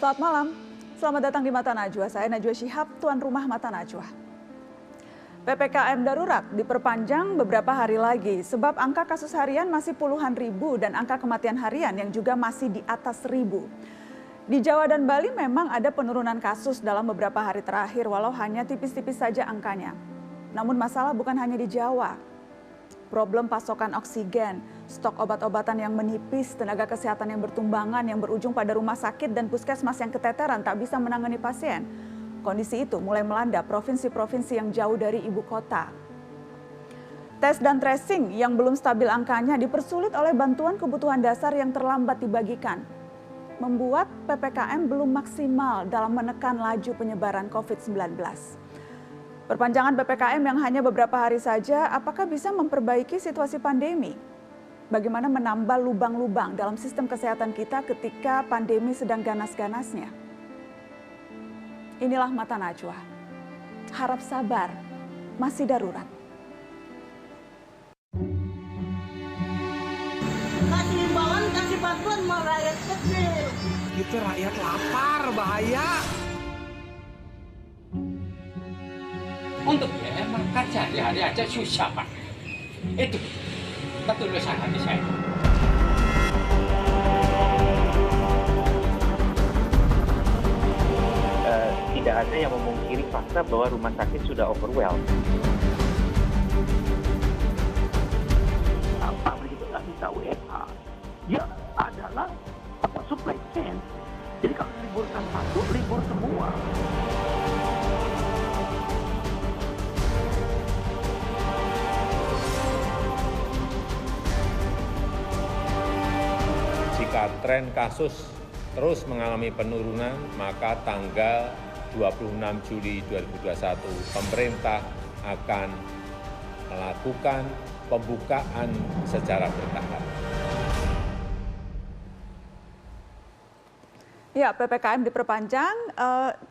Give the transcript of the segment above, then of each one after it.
Selamat malam, selamat datang di Mata Najwa. Saya Najwa Shihab, tuan rumah Mata Najwa. PPKM darurat diperpanjang beberapa hari lagi sebab angka kasus harian masih puluhan ribu dan angka kematian harian yang juga masih di atas 1.000. Di Jawa dan Bali memang ada penurunan kasus dalam beberapa hari terakhir walau hanya tipis-tipis saja angkanya. Namun masalah bukan hanya di Jawa. Problem pasokan oksigen, stok obat-obatan yang menipis, tenaga kesehatan yang bertumbangan yang berujung pada rumah sakit dan puskesmas yang keteteran tak bisa menangani pasien. Kondisi itu mulai melanda provinsi-provinsi yang jauh dari ibu kota. Tes dan tracing yang belum stabil angkanya dipersulit oleh bantuan kebutuhan dasar yang terlambat dibagikan. Membuat PPKM belum maksimal dalam menekan laju penyebaran COVID-19. Perpanjangan PPKM yang hanya beberapa hari saja, apakah bisa memperbaiki situasi pandemi? Bagaimana menambal lubang-lubang dalam sistem kesehatan kita ketika pandemi sedang ganas-ganasnya? Inilah Mata Najwa. Harap sabar, masih darurat. Kasih imbauan, kasih bantuan sama rakyat kecil. Itu rakyat lapar, bahaya. Untuk biaya makan sehari-hari aja susah, Pak. Itu ketulusan hati saya. Tidak ada yang memungkiri fakta bahwa rumah sakit sudah overwhelmed. Apa begitu nggak bisa WFH? Ya adalah supply chain. Jadi kalau liburkan satu, libur semua. Jika tren kasus terus mengalami penurunan, maka tanggal 26 Juli 2021 pemerintah akan melakukan pembukaan secara bertahap. Ya, PPKM diperpanjang,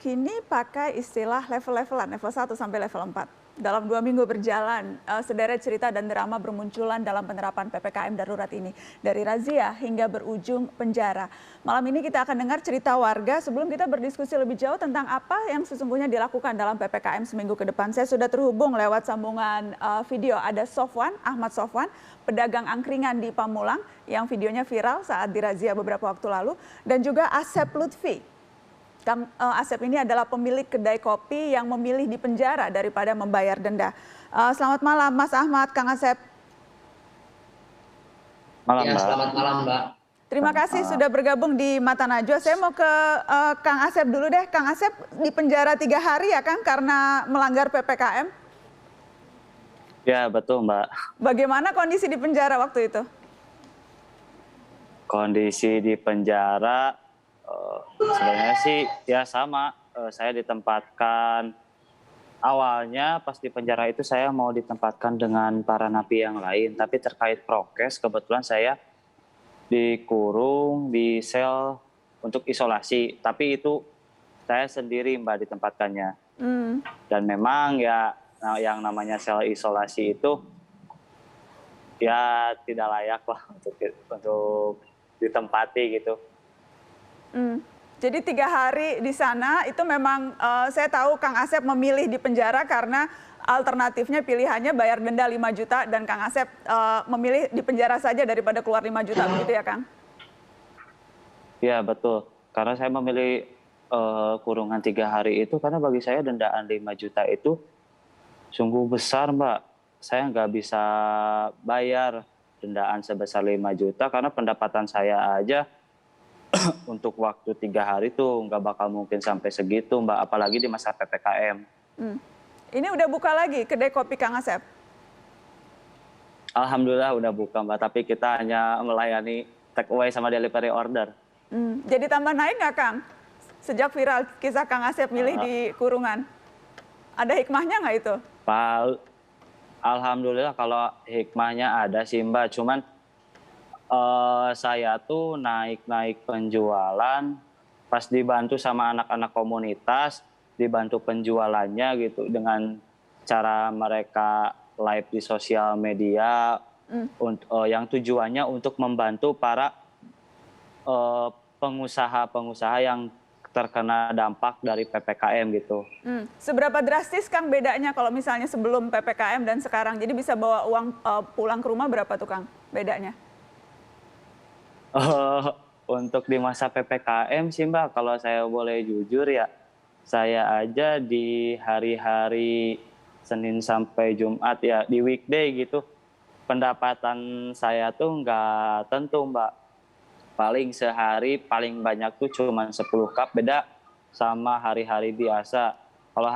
kini pakai istilah level-levelan, level 1 sampai level 4. Dalam 2 minggu berjalan, sederet cerita dan drama bermunculan dalam penerapan PPKM darurat ini. Dari razia hingga berujung penjara. Malam ini kita akan dengar cerita warga sebelum kita berdiskusi lebih jauh tentang apa yang sesungguhnya dilakukan dalam PPKM seminggu ke depan. Saya sudah terhubung lewat sambungan video. Ada Sofwan, Ahmad Sofwan, pedagang angkringan di Pamulang yang videonya viral saat dirazia beberapa waktu lalu. Dan juga Asep Lutfi. Kang Asep ini adalah pemilik kedai kopi yang memilih di penjara daripada membayar denda. Selamat malam Mas Ahmad, Kang Asep. Malam, Ya, Mbak. selamat malam, Mbak. Terima kasih sudah bergabung di Mata Najwa. Saya mau ke Kang Asep dulu deh. Kang Asep di penjara 3 hari ya Kang karena melanggar PPKM. Ya, betul, Mbak. Bagaimana kondisi di penjara waktu itu? Kondisi di penjara sebenarnya sih ya sama. Saya ditempatkan awalnya pas di penjara itu saya mau ditempatkan dengan para napi yang lain, tapi terkait prokes kebetulan saya dikurung di sel untuk isolasi, tapi itu saya sendiri Mbak ditempatkannya. Dan memang ya yang namanya sel isolasi itu ya tidak layak lah untuk ditempati gitu. Jadi 3 hari di sana itu memang saya tahu Kang Asep memilih di penjara karena alternatifnya pilihannya bayar denda 5 juta dan Kang Asep memilih di penjara saja daripada keluar 5 juta begitu ya Kang? Ya betul, karena saya memilih kurungan 3 hari itu karena bagi saya dendaan 5 juta itu sungguh besar Mbak. Saya nggak bisa bayar dendaan sebesar 5 juta karena pendapatan saya aja untuk waktu 3 hari tuh nggak bakal mungkin sampai segitu Mbak, apalagi di masa PPKM. Ini udah buka lagi kedai kopi Kang Asep? Alhamdulillah udah buka Mbak, tapi kita hanya melayani take away sama delivery order. Jadi tambah naik nggak Kang? Sejak viral kisah Kang Asep milih di kurungan. Ada hikmahnya nggak itu? Pak, alhamdulillah kalau hikmahnya ada sih Mbak, cuman saya tuh naik penjualan pas dibantu sama anak-anak komunitas, dibantu penjualannya gitu dengan cara mereka live di sosial media yang tujuannya untuk membantu para pengusaha-pengusaha yang terkena dampak dari PPKM gitu. Seberapa drastis Kang bedanya kalau misalnya sebelum PPKM dan sekarang? Jadi bisa bawa uang pulang ke rumah berapa tuh Kang bedanya? Untuk di masa PPKM sih Mbak, kalau saya boleh jujur ya, saya aja di hari-hari Senin sampai Jumat ya, di weekday gitu, pendapatan saya tuh nggak tentu Mbak. Paling sehari paling banyak tuh cuma 10 cup, beda sama hari-hari biasa. Kalau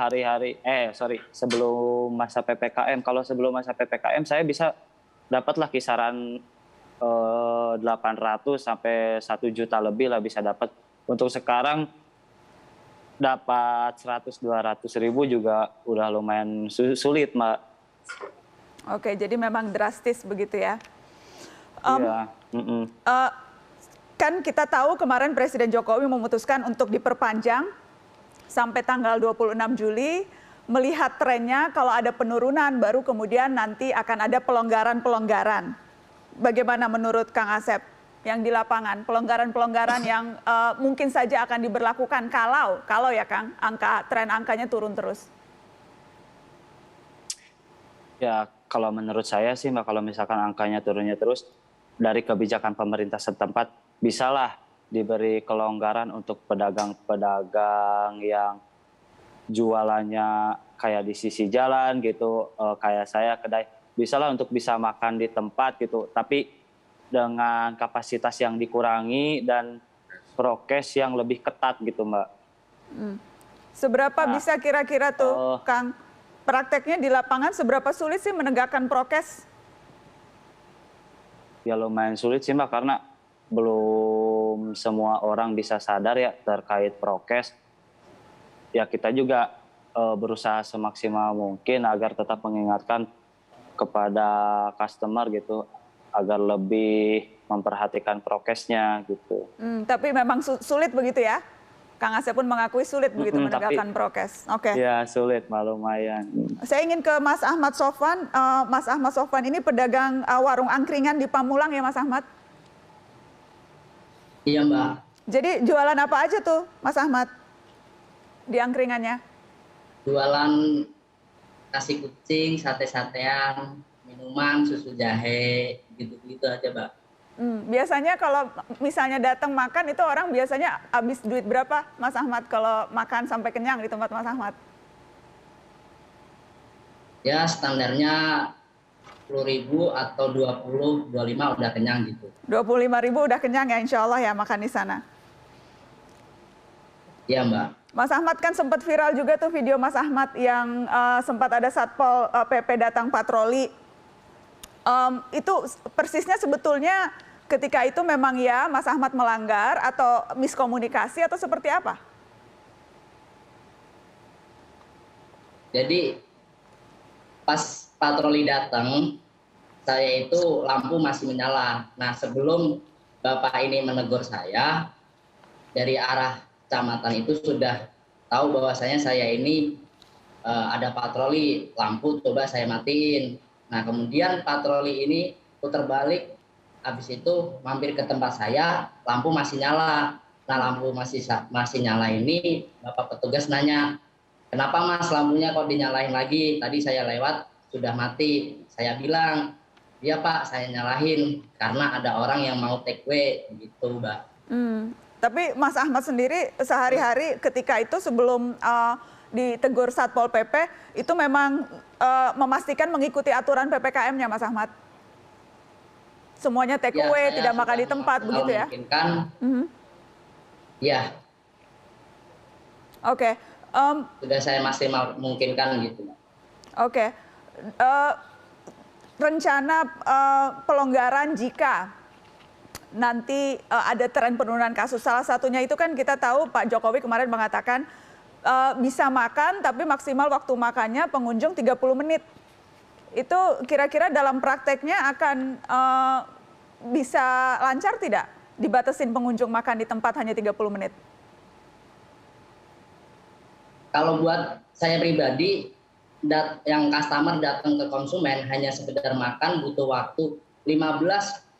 sebelum masa PPKM, kalau sebelum masa PPKM saya bisa dapatlah kisaran 800 sampai 1 juta lebih lah bisa dapat. Untuk sekarang dapat 100-200 ribu juga udah lumayan sulit Mbak. Oke, jadi memang drastis begitu ya. Iya. Kan kita tahu kemarin Presiden Jokowi memutuskan untuk diperpanjang sampai tanggal 26 Juli. Melihat trennya kalau ada penurunan baru kemudian nanti akan ada pelonggaran-pelonggaran. Bagaimana menurut Kang Asep yang di lapangan? Pelonggaran-pelonggaran yang mungkin saja akan diberlakukan kalau ya Kang, tren angkanya turun terus. Ya, kalau menurut saya sih Mbak, kalau misalkan angkanya turunnya terus, dari kebijakan pemerintah setempat, bisalah diberi kelonggaran untuk pedagang-pedagang yang jualannya kayak di sisi jalan gitu, kayak saya kedai, bisalah untuk bisa makan di tempat gitu, tapi dengan kapasitas yang dikurangi dan prokes yang lebih ketat gitu Mbak. Seberapa bisa kira-kira tuh Kang, prakteknya di lapangan seberapa sulit sih menegakkan prokes? Ya lumayan sulit sih Mbak, karena belum semua orang bisa sadar ya terkait prokes. Ya kita juga berusaha semaksimal mungkin agar tetap mengingatkan kepada customer gitu, agar lebih memperhatikan prokesnya gitu. Tapi memang sulit begitu ya? Kang Asep pun mengakui sulit begitu menegakkan prokes. Oke. Ya sulit, lumayan. Saya ingin ke Mas Ahmad Sofwan. Mas Ahmad Sofwan ini pedagang warung angkringan di Pamulang ya Mas Ahmad? Iya Mbak. Jadi jualan apa aja tuh Mas Ahmad di angkringannya? Jualan nasi kucing, sate-satean, minuman, susu jahe, gitu-gitu aja Mbak. Biasanya kalau misalnya datang makan itu orang biasanya habis duit berapa Mas Ahmad kalau makan sampai kenyang di tempat Mas Ahmad? Ya standarnya 10.000 atau 20, 25 udah kenyang gitu. 25.000 udah kenyang ya insya Allah ya makan di sana? Iya Mbak. Mas Ahmad kan sempat viral juga tuh video Mas Ahmad yang sempat ada Satpol PP datang patroli. Itu persisnya sebetulnya ketika itu memang ya Mas Ahmad melanggar atau miskomunikasi atau seperti apa? Jadi pas patroli datang, saya itu lampu masih menyala. Nah sebelum Bapak ini menegur saya, dari arah kecamatan itu sudah tahu bahwasanya saya ini ada patroli, lampu coba saya matiin. Nah kemudian patroli ini putar balik, habis itu mampir ke tempat saya, lampu masih nyala. Nah lampu masih nyala ini, Bapak petugas nanya, kenapa Mas lampunya kok dinyalain lagi? Tadi saya lewat sudah mati. Saya bilang, iya Pak, saya nyalahin karena ada orang yang mau take away gitu Mbak. Tapi Mas Ahmad sendiri sehari-hari ketika itu sebelum ditegur Satpol PP itu memang memastikan mengikuti aturan PPKM-nya Mas Ahmad? Semuanya take away, tidak makan di tempat begitu ya? Iya. Oke. Sudah saya maksimal mungkinkan gitu. Oke. Rencana pelonggaran jika nanti ada tren penurunan kasus. Salah satunya itu kan kita tahu Pak Jokowi kemarin mengatakan bisa makan tapi maksimal waktu makannya pengunjung 30 menit. Itu kira-kira dalam prakteknya akan bisa lancar tidak? Dibatasin pengunjung makan di tempat hanya 30 menit. Kalau buat saya pribadi, yang customer datang ke konsumen hanya sekedar makan butuh waktu 15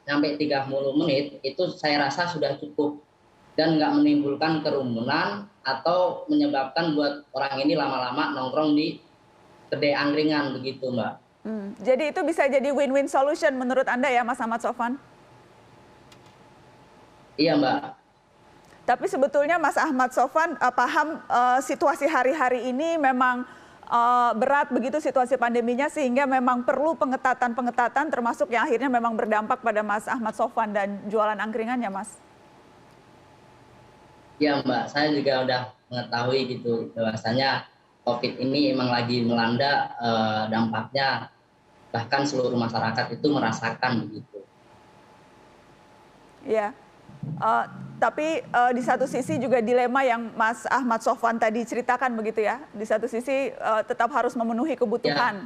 sampai 30 menit, itu saya rasa sudah cukup. dan nggak menimbulkan kerumunan atau menyebabkan buat orang ini lama-lama nongkrong di kedai angkringan begitu, Mbak. Jadi itu bisa jadi win-win solution menurut Anda ya, Mas Ahmad Sofwan? Iya, Mbak. Tapi sebetulnya Mas Ahmad Sofwan paham situasi hari-hari ini memang berat begitu situasi pandeminya, sehingga memang perlu pengetatan-pengetatan termasuk yang akhirnya memang berdampak pada Mas Ahmad Sofwan dan jualan angkringannya, Mas. Ya, Mbak, saya juga udah mengetahui gitu bahwasanya COVID ini emang lagi melanda, dampaknya bahkan seluruh masyarakat itu merasakan begitu. Ya, tapi di satu sisi juga dilema yang Mas Ahmad Sofwan tadi ceritakan begitu ya. Di satu sisi tetap harus memenuhi kebutuhan.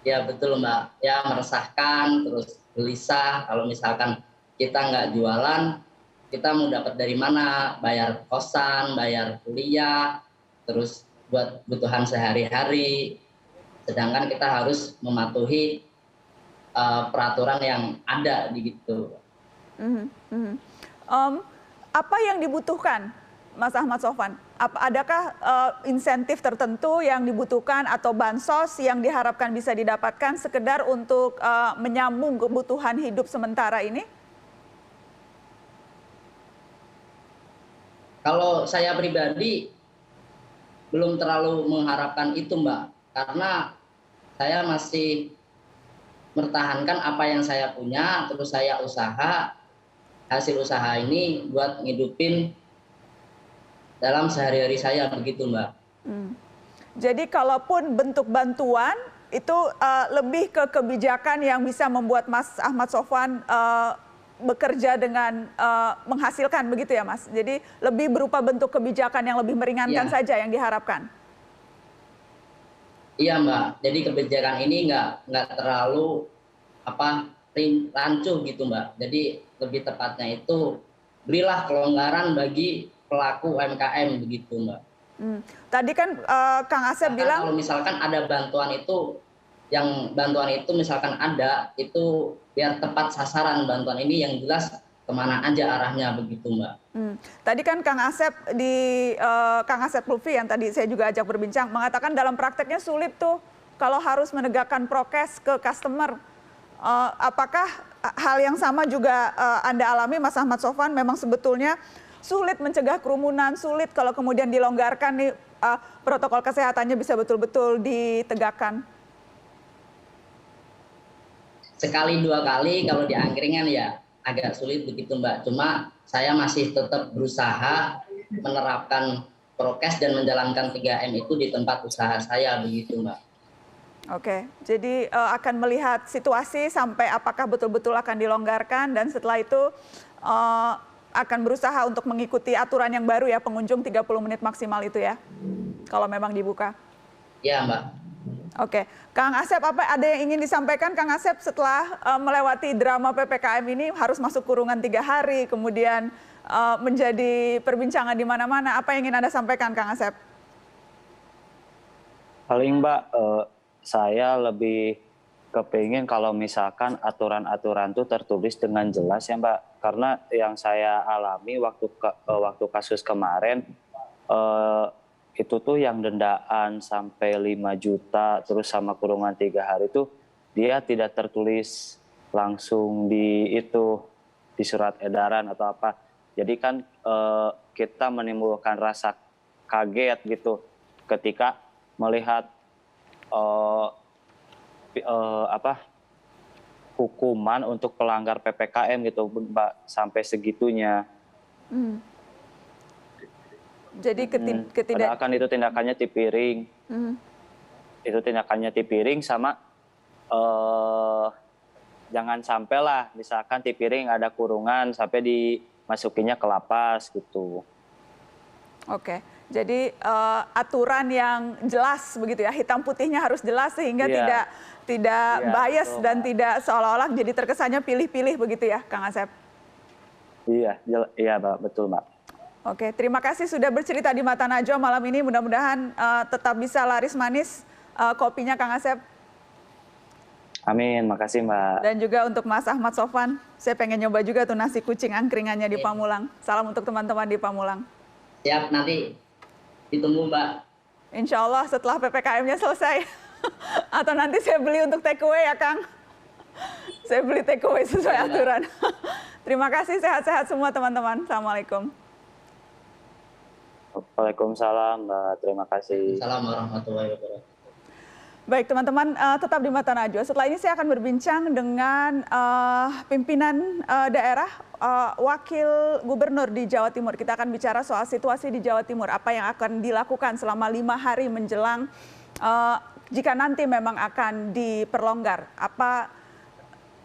Ya betul, Mbak. Ya meresahkan, terus gelisah kalau misalkan kita nggak jualan, kita mau dapat dari mana? Bayar kosan, bayar kuliah, terus buat kebutuhan sehari-hari. Sedangkan kita harus mematuhi peraturan yang ada gitu. Apa yang dibutuhkan, Mas Ahmad Sofwan? Adakah insentif tertentu yang dibutuhkan atau bansos yang diharapkan bisa didapatkan sekedar untuk menyambung kebutuhan hidup sementara ini? Kalau saya pribadi belum terlalu mengharapkan itu, Mbak, karena saya masih mempertahankan apa yang saya punya, terus saya usaha, hasil usaha ini buat ngidupin dalam sehari-hari saya begitu, Mbak. Jadi kalaupun bentuk bantuan itu lebih ke kebijakan yang bisa membuat Mas Ahmad Sofwan bekerja dengan menghasilkan begitu ya, Mas. Jadi lebih berupa bentuk kebijakan yang lebih meringankan saja yang diharapkan. Iya, Mbak. Jadi kebijakan ini nggak terlalu rancu gitu, Mbak. Jadi lebih tepatnya itu berilah kelonggaran bagi pelaku UMKM begitu, Mbak. Tadi kan Kang Asep bilang kalau misalkan ada bantuan itu, yang bantuan itu misalkan ada, itu biar tepat sasaran bantuan ini yang jelas kemana aja arahnya begitu, Mbak. Tadi kan Kang Asep Kang Asep Lutfi yang tadi saya juga ajak berbincang mengatakan dalam prakteknya sulit tuh kalau harus menegakkan prokes ke customer. Apakah hal yang sama juga Anda alami, Mas Ahmad Sofwan? Memang sebetulnya sulit mencegah kerumunan, sulit kalau kemudian dilonggarkan nih protokol kesehatannya bisa betul-betul ditegakkan. Sekali dua kali kalau di angkringan ya agak sulit begitu, Mbak. Cuma saya masih tetap berusaha menerapkan prokes dan menjalankan 3M itu di tempat usaha saya begitu, Mbak. Oke, jadi akan melihat situasi sampai apakah betul-betul akan dilonggarkan dan setelah itu akan berusaha untuk mengikuti aturan yang baru ya, pengunjung 30 menit maksimal itu ya, kalau memang dibuka. Ya, Mbak. Oke, Kang Asep, ada yang ingin disampaikan Kang Asep setelah melewati drama PPKM ini harus masuk kurungan 3 hari, kemudian menjadi perbincangan di mana-mana. Apa yang ingin Anda sampaikan, Kang Asep? Paling Mbak, saya lebih kepingin kalau misalkan aturan-aturan itu tertulis dengan jelas ya, Mbak. Karena yang saya alami waktu kasus kemarin, itu tuh yang dendaan sampai 5 juta terus sama kurungan 3 hari itu dia tidak tertulis langsung di surat edaran atau apa. Jadi kan kita menimbulkan rasa kaget gitu ketika melihat hukuman untuk pelanggar PPKM gitu, Mbak, sampai segitunya. Jadi padahal kan itu tindakannya tipiring. Itu tindakannya tipiring sama jangan sampai lah misalkan tipiring ada kurungan sampai dimasukinya ke lapas gitu. Oke, jadi aturan yang jelas begitu ya, hitam putihnya harus jelas sehingga tidak bias betul, dan Mbak. Tidak seolah-olah jadi terkesannya pilih-pilih begitu ya, Kang Asep. Iya, Mbak, betul, Mbak. Oke, terima kasih sudah bercerita di Mata Najwa malam ini. Mudah-mudahan tetap bisa laris manis kopinya, Kang Asep. Amin, makasih Mbak. Dan juga untuk Mas Ahmad Sofan, saya pengen nyoba juga tuh nasi kucing angkringannya di Pamulang. Salam untuk teman-teman di Pamulang. Siap, nanti ditunggu Mbak. Insya Allah setelah PPKM-nya selesai. Atau nanti saya beli untuk take away ya Kang. Saya beli take away sesuai aturan. Terima kasih, sehat-sehat semua teman-teman. Assalamualaikum. Waalaikumsalam Mbak, terima kasih. Assalamualaikum warahmatullahi wabarakatuh. Baik teman-teman, tetap di Mata Najwa. Setelah ini saya akan berbincang dengan pimpinan daerah, wakil gubernur di Jawa Timur. Kita akan bicara soal situasi di Jawa Timur, apa yang akan dilakukan selama 5 hari menjelang jika nanti memang akan diperlonggar. Apa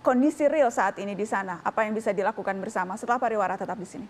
kondisi real saat ini di sana, apa yang bisa dilakukan bersama. Setelah pariwara tetap di sini.